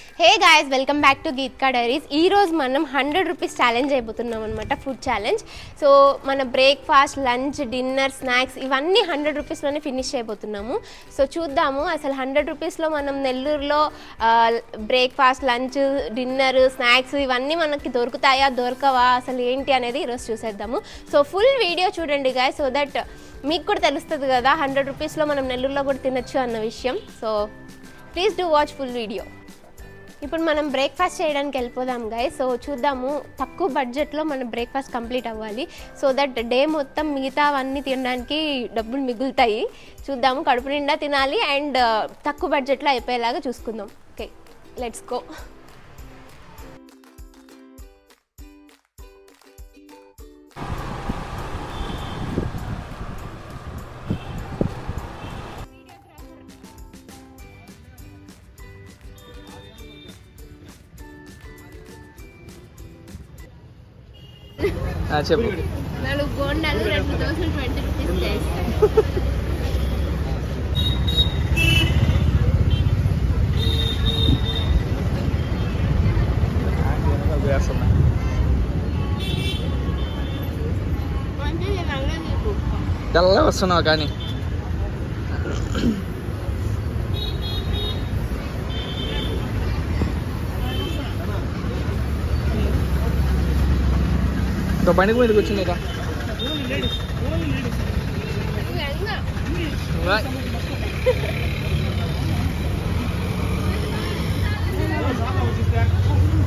Hey guys, welcome back to Geetka diaries. ఈరోజు మనం 100 rupees challenge అయిపోతున్నాం అనమాట, ఫుడ్ ఛాలెంజ్. సో మన బ్రేక్ఫాస్ట్, లంచ్, డిన్నర్, స్నాక్స్ ఇవన్నీ 100 రూపీస్లోనే ఫినిష్ అయిపోతున్నాము. సో చూద్దాము అసలు 100 రూపీస్లో మనం నెల్లూరులో బ్రేక్ఫాస్ట్, లంచ్, డిన్నర్, స్నాక్స్ ఇవన్నీ మనకి దొరుకుతాయా దొరకవా అసలు ఏంటి అనేది ఈరోజు చూసేద్దాము. సో ఫుల్ వీడియో చూడండి గాయస్, సో దట్ మీకు కూడా తెలుస్తుంది కదా 100 రూపీస్లో మనం నెల్లూరులో కూడా తినొచ్చు అన్న విషయం. So please do watch full video. ఇప్పుడు మనం బ్రేక్ఫాస్ట్ చేయడానికి వెళ్ళిపోదాం గైస్. సో చూద్దాము తక్కువ బడ్జెట్లో మన బ్రేక్ఫాస్ట్ కంప్లీట్ అవ్వాలి, సో దట్ డే మొత్తం మిగతా అవన్నీ తినడానికి డబ్బులు మిగులుతాయి. చూద్దాము, కడుపు నిండా తినాలి అండ్ తక్కువ బడ్జెట్లో అయిపోయేలాగా చూసుకుందాం. Okay, let's go. చెప్పు. 4 బోండాలు, 2 దోశలు 20 రూపీస్ చేస్తాయి. తెల్ల వస్తున్నావు కానీ బండికి మీదకి వచ్చింది కదా.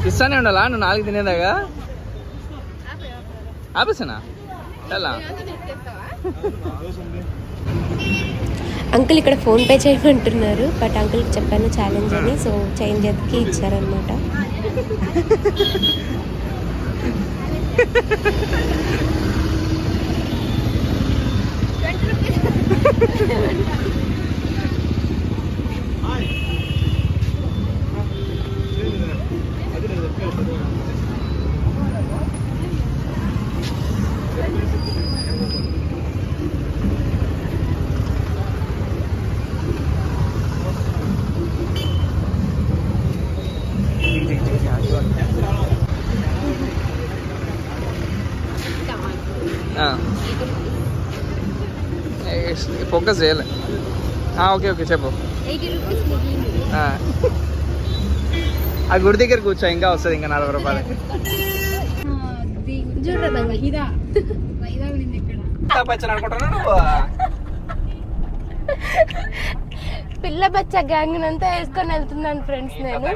ఇస్తానే ఉండాలా నువ్వు 4 తినేదాగా? ఆపేసానా? ఎలా అంకుల్ ఇక్కడ ఫోన్ పే చేయమంటున్నారు, బట్ అంకుల్కి చెప్పాను ఛాలెంజ్ అని, సో చేంజ్ ఎత్తికి ఇచ్చారనమాట. ఫోకస్ చేయలే. ఓకే ఓకే చెప్పు. 80 రూపీస్ మిగిలింది. ఆ గుడి దగ్గర కూర్చో, ఇంకా వస్తుంది ఇంకా 40 రూపాయలు. పిల్ల బచ్చ గ్యాంగ్ అంతా వేసుకొని వెళ్తున్నాను ఫ్రెండ్స్ నేను.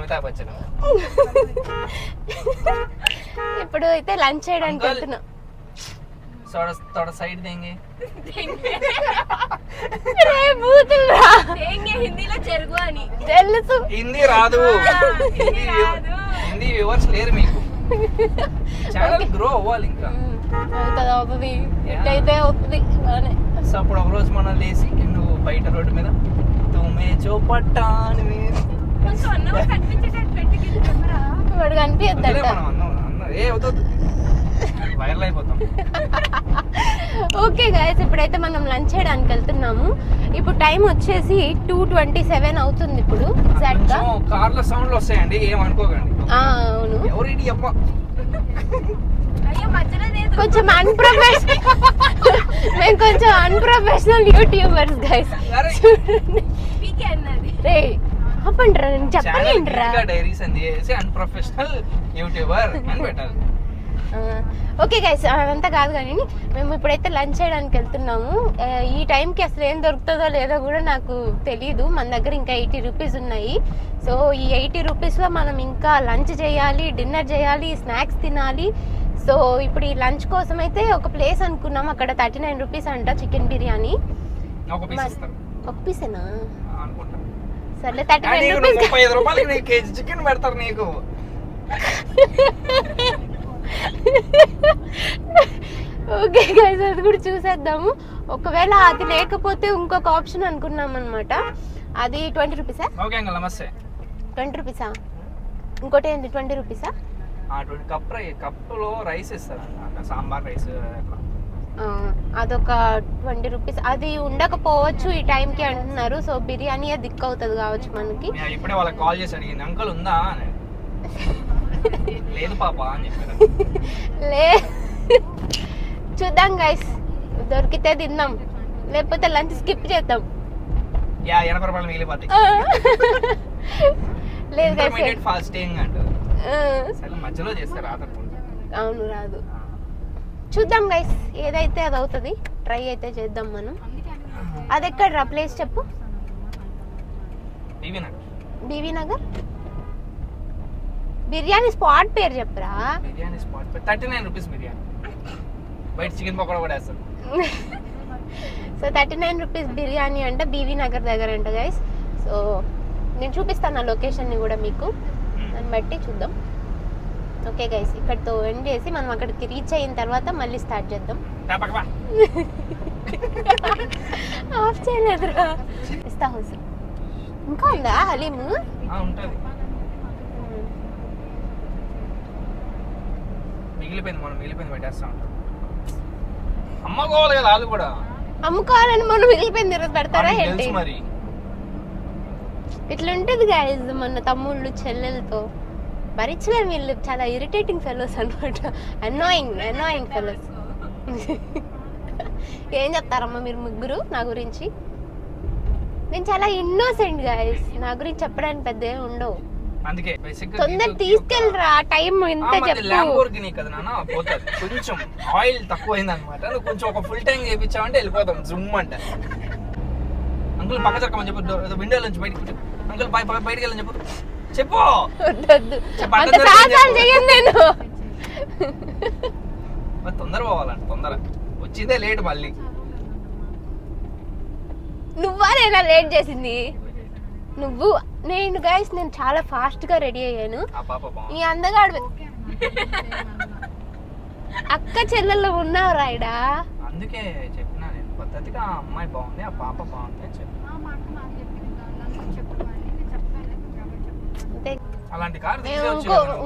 ఇప్పుడు అయితే లంచ్ చేయడానికి వెళ్తున్నా. थोड़ा साइड देंगे. హిందీలో జరుగు అని తెలుసు. హిందీ రాదు, హిందీ వ్యూవర్స్ లేరు మీకు. ఛానల్ గ్రో అవ్వాలి ఇంకా. అవుతుంది ఎట్టయితే అవుతుంది. సో అప్పుడు ఒక రోజు మనం లేసి నువ్వు బయట రోడ్డు మీద తుమ్మే చోపట్టాను వాడు కనిపించద్దంట. ఏ అవుతుంది వైరల్ అయిపోతాం. ఓకే గైస్, ఇప్పుడైతే మనం లంచ్ చేయడానికి వెళ్తున్నాము. ఇప్పుడు టైం వచ్చేసి 2:27 అవుతుంది. ఇప్పుడు ఎగ్జాక్ట్ గా కార్ల సౌండ్లు వస్తాయండి, ఏమనుకోకండి. అవును, ఎవరిడి అప్ప కొంచెం మేము కొంచెం అన్ప్రొఫెషనల్ యూట్యూబర్స్ గైస్. రే ఆపండ్రా, నేను చెప్పండిరా. డైరీస్ అని చేసి అన్ప్రొఫెషనల్ యూట్యూబర్ అని పెట్టాలి. ఓకే గైస్, అదంతా కాదు కానీ మేము ఇప్పుడైతే లంచ్ చేయడానికి వెళ్తున్నాము. ఈ టైంకి అసలు ఏం దొరుకుతుందో లేదో కూడా నాకు తెలీదు. మన దగ్గర ఇంకా 80 రూపీస్ ఉన్నాయి. సో ఈ 80 రూపీస్లో మనం ఇంకా లంచ్ చేయాలి, డిన్నర్ చేయాలి, స్నాక్స్ తినాలి. సో ఇప్పుడు ఈ లంచ్ కోసం అయితే ఒక ప్లేస్ అనుకున్నాం, అక్కడ 39 రూపీస్ అంట చికెన్ బిర్యానీ. ఒక పీసేనా? సర్లే 39 రూపీస్. 35 రూపాయలకి కేజీ చికెన్ పెడతారు నీకు. ఓకే గైస్, అది కూడా చూసేద్దాము. ఒకవేళ అది లేకపోతే ఇంకొక ఆప్షన్ అనుకున్నాం అనమాట. అది 20 రూపీసా? 20 రూపీసా? ఇంకోటి ఏంటి 20 రూపీసా? కప్పులో రైస్ ఇస్తారు, సాంబార్ రైస్. అదొక 20 రూపీస్. అది ఉండకపోవచ్చు ఈ టైంకి అంటున్నారు. సో బిర్యానీ దిక్కు అవుతుంది కావచ్చు మనకి. ఇప్పుడే వాళ్ళకి కాల్ చేసి అడిగింది అంకుల్ ఉందా అని. లేదు పాప అని చెప్పారు. లే చూద్దాం గైస్, దొరికితే తిందాం, లేకపోతే లంచ్ స్కిప్ చేద్దాం. 80 రూపాయలు మిగిలిపోతాయి. లేదు గైస్, ఫాస్టింగ్ అంటారు. మధ్యలో చేస్తారు అవును రాదు. చూద్దాం గైస్, ఏదైతే అది అవుతుంది. ట్రై అయితే చేద్దాం మనం. అది ఎక్కడ ప్లేస్ చెప్పు. బీవీ నగర్. బిర్యానీ స్పాట్ పేరు చెప్పరా. Biryani spot 39 rupees biryani. బయట చికెన్ పకోడా కూడా వేస్తారు. సో 39 రూపీస్ బిర్యానీ అంటే బీవీ నగర్ దగ్గర అంట గైస్. సో నేను చూపిస్తాను ఆ లొకేషన్ని కూడా మీకు, దాన్ని బట్టి చూద్దాం. ఓకే గైస్, ఇక్కడితో ఎండ్ చేసి మనం అక్కడికి రీచ్ అయిన తర్వాత మళ్ళీ స్టార్ట్ చేద్దాం. ఆఫ్ చేయలేదురా. ఇస్తా హుస్ ఇంకా ఉందా హలీము? అమ్ముకోవాలని మనం మిగిలిపోయింది ఈరోజు పెడతారా ఏంటి? ఇట్లా ఉంటుంది గైస్ మన తమ్ముళ్ళు చెల్లెలతో. భరించలేము వీళ్ళు, చాలా ఇరిటేటింగ్ ఫెలోస్ అనమాట. Annoying fellows. ఏం చెప్తారమ్మా మీరు ముగ్గురు నా గురించి? నేను చాలా ఇన్నోసెంట్ గైస్, నా గురించి చెప్పడానికి పెద్ద ఏమి ఉండవు. తొందర తీసుకెళ్ళరా, టైం ఎంత చెప్పు. కొంచెం ఆయిల్ తక్కువైంది అనమాట. కొంచెం ఒక ఫుల్ ట్యాంక్ చేయించామంటే వెళ్ళిపోతాం జుమ్ అంటే. అంకుల్ పక్క చక్కమని చెప్పు, విండో నుంచి బయటకు. అంకుల్ బయటకు వెళ్ళని చెప్పు. చెప్పు తొందర పోవాలంట. తొందర వచ్చిందే లేట్. మళ్ళీ నువ్వా నేనా లేట్ చేసింది? నువ్వు. నేను గైస్ నేను చాలా ఫాస్ట్ గా రెడీ అయ్యాను. ఈ అందగాడు అక్క చెల్లెల్లో ఉన్నావు రాయిడా. అందుకే చెప్పినా నేను పద్ధతిగా అమ్మాయి బాగుంది, ఆ పాప బాగుంది అని చెప్పి. అలాంటి కార్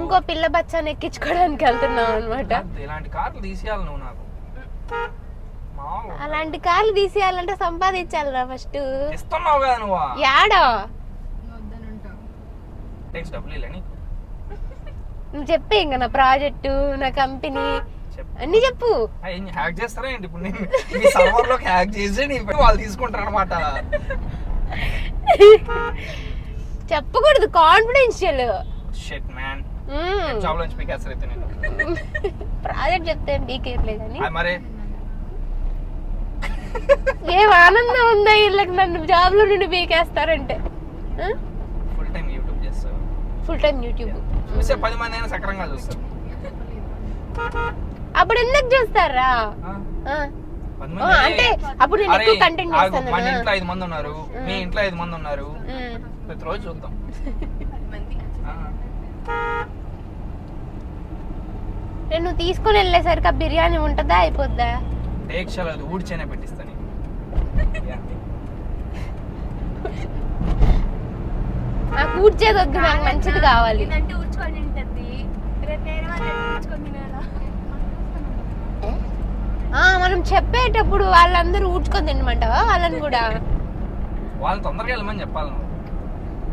ఇంకో పిల్ల బచ్చాన్ని ఎక్కించుకోవడానికి వెళ్తున్నావు అనమాట. ఇలాంటి కార్లు తీసేయాలి నువ్వు నాకు. అలాంటి కార్లు తీసేయాలంటే సంపాదించాలిరా ఫస్ట్. ఇస్తున్నావు కదా నువ్వు. యాడో నువ్వు చెప్పే ఇంకా నా ప్రాజెక్టు, నా కంపెనీ అన్ని చెప్పు. హ్యాక్ చేస్తారా ఏంటి ఇప్పుడు? నీ సర్వర్ లోకి హ్యాక్ చేసి వాళ్ళు తీసుకుంటారు అనమాట. చెప్పకూడదు, కాన్ఫిడెన్షియల్. Shit man. జాబ్ నుంచి పీకేస్తారు అయితే నేను. ప్రాజెక్ట్ చెప్తే పీకేయట్లేదు కానీ మరి ఏం ఆనందం ఉందా వీళ్ళకి నన్ను జాబ్ లో నుండి పీకేస్తారంటే. ఫుల్ టైం యూట్యూబ్ చేస్తారు. ఫుల్ టైం యూట్యూబ్ చూసే 10 మంది అయినా సక్రంగా చూస్తారు. అప్పుడు ఎందుకు చూస్తారా? అంటే అప్పుడు నేను ఎక్కువ కంటెంట్ చేస్తాను. మన ఇంట్లో 5 మంది ఉన్నారు, మీ ఇంట్లో 5 మంది ఉన్నారు, ప్రతిరోజు చూద్దాం. నేను తీసుకుని వెళ్ళేసరికి ఆ బిర్యానీ ఉంటుందా అయిపోద్దా? టేక్షలు ఊడ్చేనే పెట్టిస్తాను. నాకు ఊడ్చేది వద్దు, నాకు మంచిది కావాలి. మనం చెప్పేటప్పుడు వాళ్ళందరూ ఊడ్చుకొని తినమంటావా వాళ్ళని కూడా? వాళ్ళు తొందరగా వెళ్ళమని చెప్పాలి.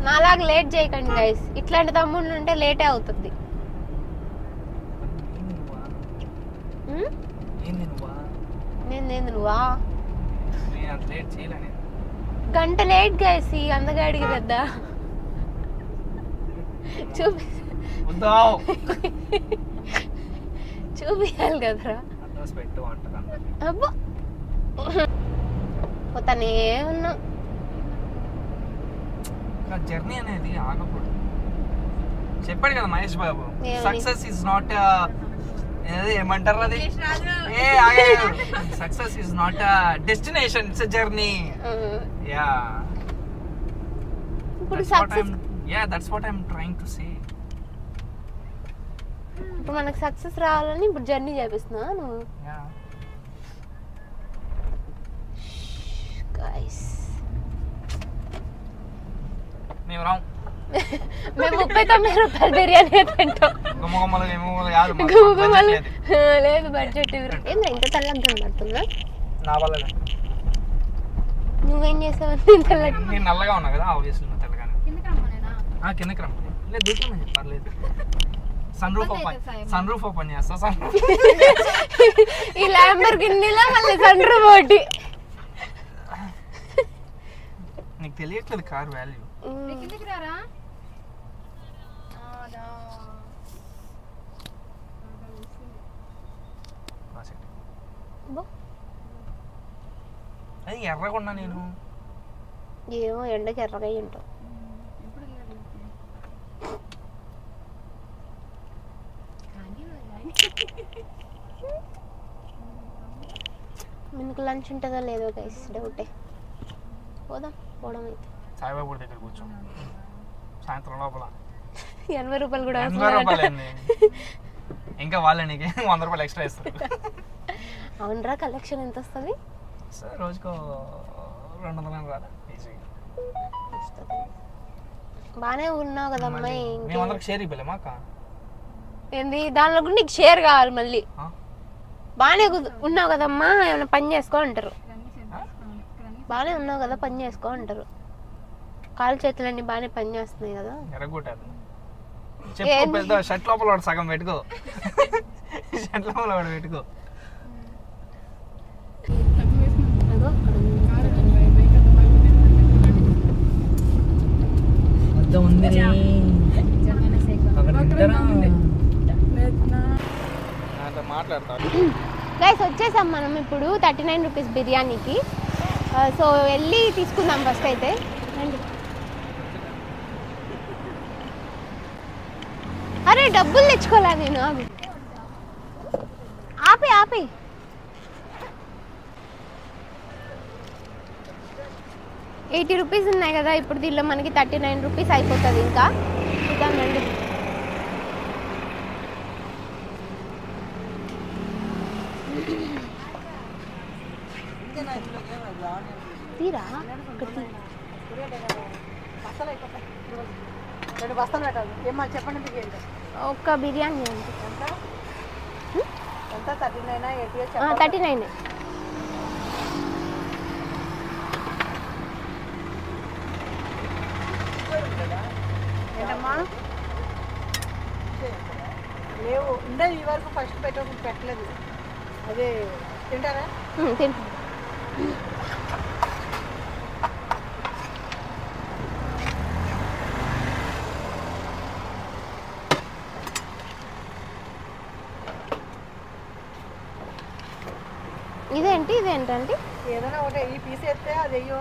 నాలాగా లేట్ చేయకండి గైస్, ఇట్లాంటి తమ్ముళ్ళు ఉంటే లేటే అవుతుంది. నేను నువ్వా గంట లేట్ గైస్ ఈ అందగాడికి పెద్ద చూపియాలి కదరా. అబ్బా పోతానే ఉన్నా. జర్నీ అనేది ఆగకూడదు. చెప్పాడు కదా Mahesh Babu, success is not ఏమంటారు అది, success is not destination, it's journey. Yeah ఇప్పుడు success, yeah that's what I am trying to say. ఇప్పుడు మనకు సక్సెస్ రావాలని ఇప్పుడు జర్నీ చేపిస్తున్నా నువ్వు. మేము 39 రూపాయల బిర్యానీ తింటాం. గుమ్మగుమ్మలు లేదు బడ్జెట్. ఏంద్రా ఇంత తెల్లగా కనబడుతుందా? నా వల్ల నువ్వేం చేసావు? నేను నల్లగా ఉన్నా కదా ఆబ్వియస్లీ తెల్లగానే. కిందకి రమ్మ లేదు దూరం పర్లేదు. సన్ రూఫ్ ఓపెన్ చేస్తా. ఈ ల్యాంబోర్గినీలో మళ్ళీ సన్ రూఫ్ ఒకటి. నీకు తెలియట్లేదు కార్ వాల్యూ. అది ఎర్రగొన్నా నేను ఏమో ఎండకి ఎర్రగా ఉంటావు. మీకు లంచ్ ఉంటుందో లేదో గైస్ డౌటే. పోవడం అయితే సాయిబాబు దగ్గర కూర్చో సాయంత్రం లోపల. 80 రూపాయలు కూడా 80 రూపాయలండి. ఇంకా వాళ్ళే నీకు 100 రూపాయలు ఎక్స్ట్రా ఇస్తారు. అవునరా కలెక్షన్ ఎంత వస్తుంది? సార్ రోజుకో 200 రాదా ఈజీగా. బాగానే ఉన్నావు కదా అమ్మాయి. మేమందరికి షేర్ ఇవ్వలేమా అక్క? ఏంది దానిలో కూడా నీకు షేర్ కావాలి మళ్ళీ. బాగానే ఉన్నావు కదమ్మా ఏమైనా పని చేసుకో అంటారు. బాగానే ఉన్నావు కదా పని చేసుకో అంటారు. కాలు చేతులన్నీ బాగానే పని చేస్తున్నాయి కదా. షర్ట్ లోపల సగం పెట్టుకో. షర్ట్ లోపల పెట్టుకో. గైస్ వచ్చేసాం మనం ఇప్పుడు 39 రూపీస్ బిర్యానీకి. సో వెళ్ళి తీసుకుందాం ఫస్ట్ అయితే. అరే డబ్బులు తెచ్చుకోలే నేను. ఆపి 80 రూపీస్ ఉన్నాయి కదా ఇప్పుడు. దీనిలో మనకి 39 రూపీస్ అయిపోతుంది. ఇంకా చూద్దామండి. తీరా ఒక్క బిర్యానీ అండి. 39. లేవు ఉండే ఈ వరకు ఫస్ట్ పెట్టలేదు. అదే తింటారా? తింటా. ఇదేంటంటే ఏదైనా ఒకటే ఈ పీస్ ఎత్తే అది అయ్యో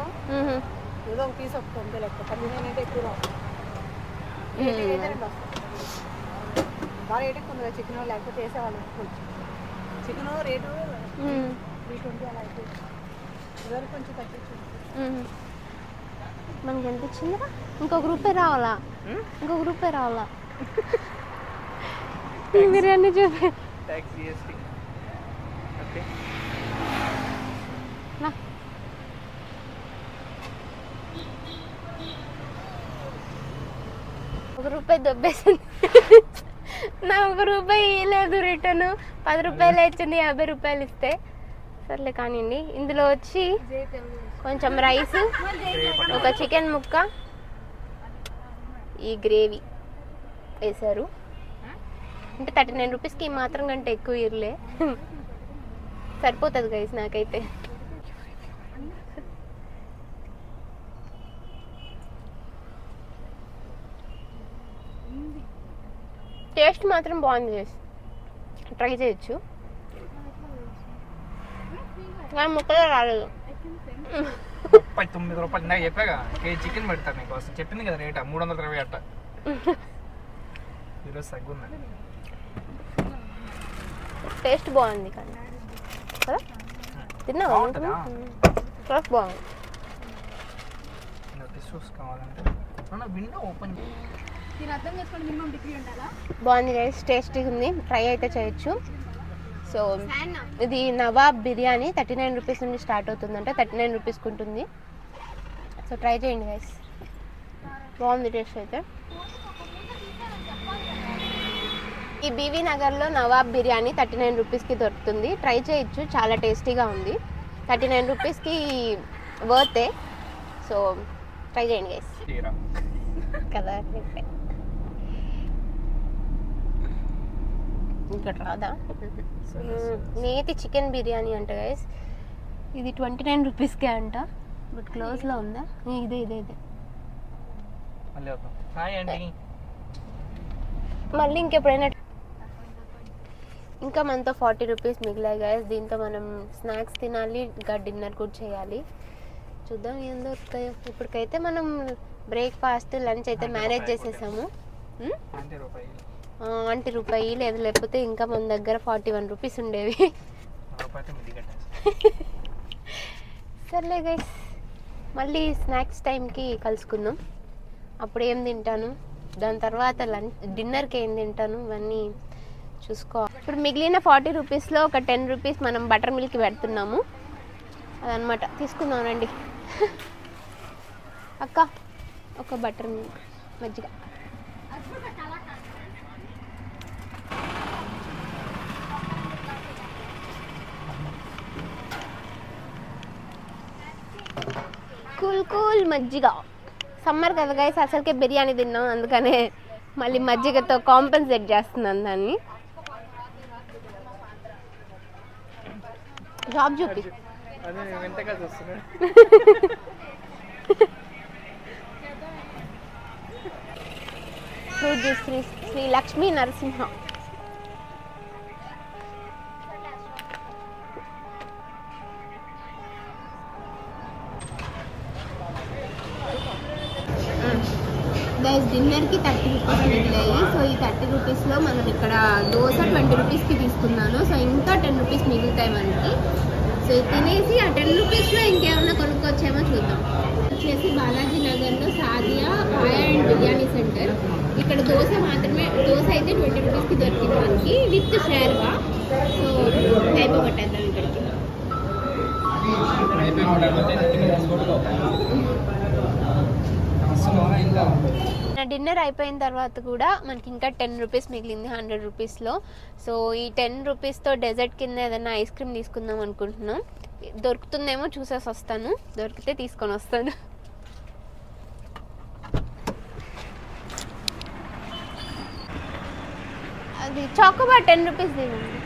ఏదో ఒక పీస్ వస్తుంది లెక్క. 39 అంటే ఎక్కువ బాగా రేటు ఎక్కువ ఉంది. చికెన్ లేకపోతే వేసేవాళ్ళు. చికెన్ రేటు 320 అలా అయిపోయింది. ఇదివరకు కొంచెం తగ్గించు. మనకి ఎంత ఇచ్చిందిరా? ఇంకొక రూపాయి రావాలా? బిర్యానీ చూపి. ₹1 దొబ్బేసింది. నా ₹1 లేదు రిటర్న్. 10 రూపాయలు ఇచ్చింది. 50 రూపాయలు ఇస్తే సర్లే కానివ్వండి. ఇందులో వచ్చి కొంచెం రైస్, ఒక చికెన్ ముక్క, ఈ గ్రేవీ వేసారు. అంటే 39 రూపీస్కి మాత్రం కంటే ఎక్కువ ఇర్లే. సరిపోతుంది గైస్ నాకైతే. టేస్ట్ మాత్రం బాగుంది గైస్. ట్రై చేయొచ్చు. కానీ ముక్కలే రాలేదు. 39 రూపాయలు నాకు చెప్పాగా. కేజీ చికెన్ పెడతారు నీకు. అసలు చెప్పింది కదా రేట్ 320 అట్ట. ఈరోజు తగ్గుంది. టేస్ట్ బాగుంది కానీ కదా. తిన్నావా? టేస్ట్ బాగుంది. విండో ఓపెన్ బాగుంది గైస్. టేస్టీగా ఉంది. ట్రై అయితే చేయొచ్చు. సో ఇది నవాబ్ బిర్యానీ 39 రూపీస్ నుండి స్టార్ట్ అవుతుందంట. 39 రూపీస్కి ఉంటుంది. సో ట్రై చేయండి గైస్. బాగుంది టేస్ట్ అయితే. ఈ బీవీ నగర్లో నవాబ్ బిర్యానీ 39 రూపీస్కి దొరుకుతుంది. ట్రై చేయొచ్చు, చాలా టేస్టీగా ఉంది. 39 రూపీస్కి వర్తే. సో ట్రై చేయండి గైస్. కదా ఇక్కడ రాదా? నేతి చికెన్ బిర్యానీ అంట గైస్. ఇది 29 రూపీస్కే అంట, బట్ క్లోజ్లో ఉందా? ఇదే ఇదే ఇదే. మళ్ళీ ఇంకెప్పుడైనా ఇంకా మనతో 40 రూపీస్ మిగిలాయి గైస్. దీంతో మనం స్నాక్స్ తినాలి, ఇంకా డిన్నర్ కూడా చేయాలి. చూద్దాం ఏం దొరుకుతాయో. ఇప్పటికైతే మనం బ్రేక్ఫాస్ట్ లంచ్ అయితే మేనేజ్ చేసేసాము. 20 రూపాయి లేదు, లేకపోతే ఇంకా మన దగ్గర 41 రూపీస్ ఉండేవి. సర్లే గైస్, మళ్ళీ స్నాక్స్ టైంకి కలుసుకుందాం. అప్పుడు ఏం తింటాను, దాని తర్వాత డిన్నర్కి ఏం తింటాను, ఇవన్నీ చూసుకోవాలి. ఇప్పుడు మిగిలిన 40 రూపీస్లో ఒక 10 రూపీస్ మనం బటర్ మిల్క్ పెడుతున్నాము. అదనమాట, తీసుకుందాం రండి. అక్క ఒక బటర్ మిల్క్ మజ్జిగ. కూల్ కూల్ మజ్జిగ. సమ్మర్ కదా గైస్, అసలుకే బిర్యానీ తిన్నాం, అందుకనే మళ్ళీ మజ్జిగతో కాంపెన్సేట్ చేస్తున్నాను దాన్ని. జాబ్ చూపి. Fruit juice Shri Lakshmi Narasimha. Guys డిన్నర్కి 30 రూపీస్ మిగిలాయి. సో ఈ 30 రూపీస్లో మనం ఇక్కడ దోశ 20 రూపీస్కి తీసుకున్నాను. సో ఇంకా 10 రూపీస్ మిగులుతాయి మనకి. సో ఇది తినేసి ఆ 10 రూపీస్లో ఇంకేమన్నా కొనుక్కొచ్చేమో చూద్దాం. వచ్చేసి బాలాజీ నగర్లో సాదియా పాయ అండ్ బిర్యానీ సెంటర్. ఇక్కడ దోశ మాత్రమే, దోశ అయితే 20 రూపీస్కి దొరికింది మనకి విత్ షేర్వా. సో అయిపోగొట్టేద్దాం ఇక్కడికి. నా డిన్నర్ అయిపోయిన తర్వాత కూడా మనకి ఇంకా 10 రూపీస్ మిగిలింది 100 రూపీస్లో. సో ఈ 10 రూపీస్తో డెజర్ట్ కింద ఏదైనా ఐస్ క్రీమ్ తీసుకుందాం అనుకుంటున్నాం. దొరుకుతుందేమో చూసేసి వస్తాను, దొరికితే తీసుకొని వస్తాను. అది చాకోబార్ 10 రూపీస్ దిగండి.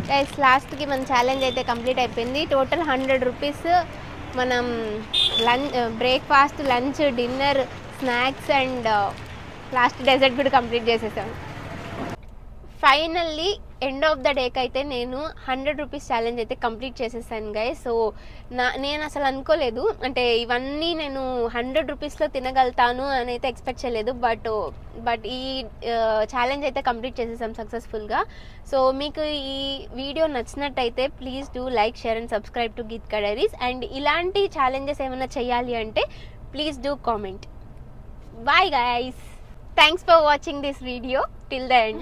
గైస్ లాస్ట్కి మన ఛాలెంజ్ అయితే కంప్లీట్ అయిపోయింది. టోటల్ 100 రూపీస్ మనం breakfast, lunch, dinner, snacks and last dessert కూడా కంప్లీట్ చేసేసాం. ఫైనల్లీ ఎండ్ ఆఫ్ ద డేకి అయితే నేను 100 రూపీస్ ఛాలెంజ్ అయితే కంప్లీట్ చేసేసాను గైస్. సో నేను అసలు అనుకోలేదు, అంటే ఇవన్నీ నేను 100 రూపీస్లో తినగలుగుతాను అని అయితే ఎక్స్పెక్ట్ చేయలేదు. బట్ ఈ ఛాలెంజ్ అయితే కంప్లీట్ చేసేసాం సక్సెస్ఫుల్గా. సో మీకు ఈ వీడియో నచ్చినట్టయితే please do like, share and subscribe to Geetika diaries. And ఇలాంటి ఛాలెంజెస్ ఏమైనా చేయాలి అంటే please do comment. Bye guys. Thanks for watching this video till the end.